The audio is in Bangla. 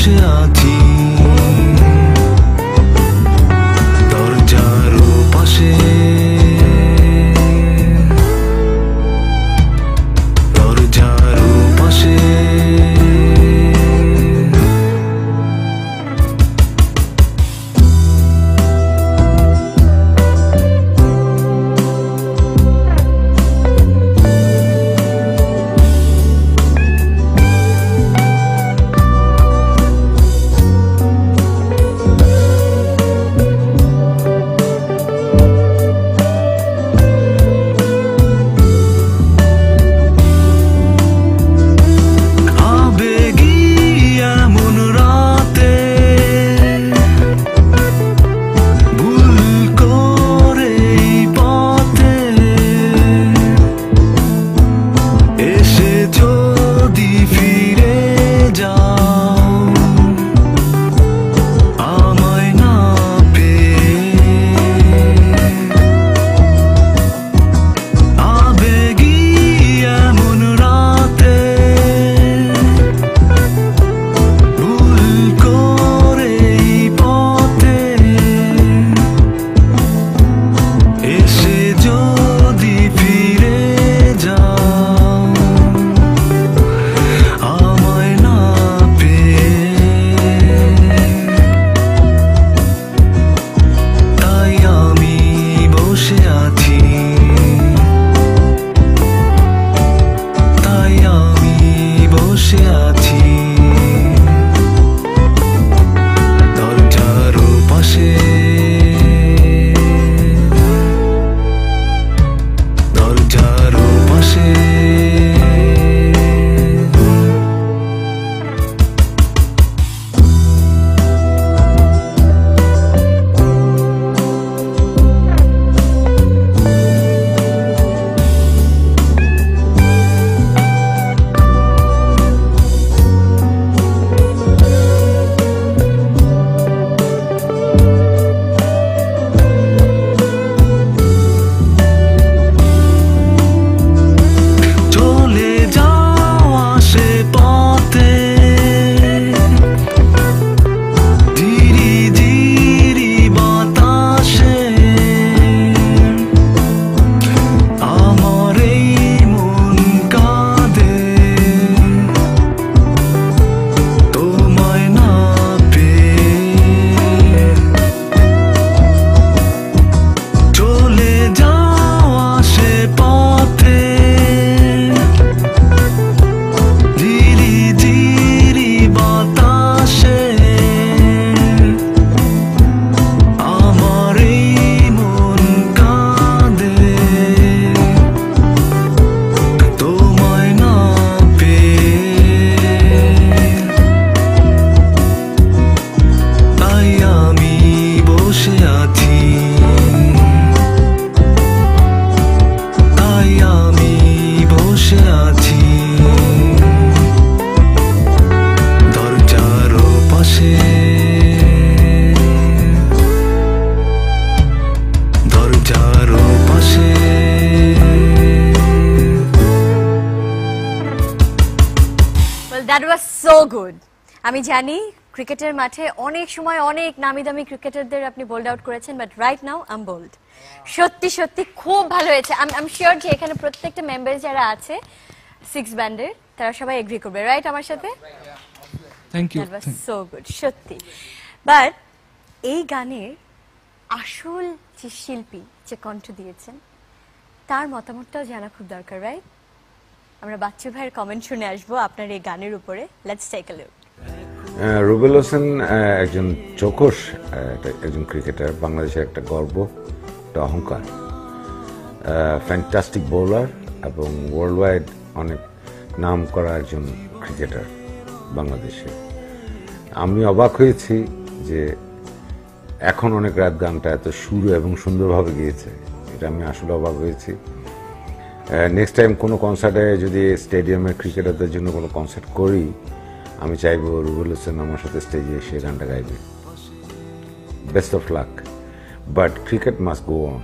বসে আছি দরজার পাশে দরজার পাশে That was so good. আমি জানি ক্রিকেটের মাঠে অনেক সময় অনেক নামি দামি ক্রিকেটারদের আপনি বোল্ড আউট করেছেন, but right now I am bowled. সত্যি সত্যি খুব ভালো হয়েছে। আই এম শিওর যে এখানে প্রত্যেকটা মেম্বার যারা আছে সিক্স ব্যান্ডের তারা সবাই এগ্রি করবে, রাইট আমার সাথে? Thank you. That was so good সত্যি। বাট এই গানের আসল যে শিল্পী যে কণ্ঠ দিয়েছেন তার মতামতটাও জানা খুব দরকার, রাইট? আমরা বাচ্চু ভাইয়ের কমেন্ট শুনে আসবো আপনার এই গানের উপরে। Let's take a look. Rubel Hossain একজন চৌকস একজন ক্রিকেটার, বাংলাদেশের একটা গর্ব, একটা অহংকার, ফ্যান্টাস্টিক বোলার এবং ওয়ার্ল্ড ওয়াইড অনেক নাম করা একজন ক্রিকেটার বাংলাদেশে। আমি অবাক হয়েছি যে এখন অনেক রাত গানটা এত সুর এবং সুন্দরভাবে গিয়েছে, এটা আমি আসলে অবাক হয়েছি। নেক্সট টাইম কোনো কনসার্টে যদি স্টেডিয়ামে ক্রিকেটারদের জন্য কোনো কনসার্ট করি, আমি চাইবো রুবেল হোসেন আমার সাথে স্টেজে এসে গানটা গাইবে। Best of luck, but cricket must go on.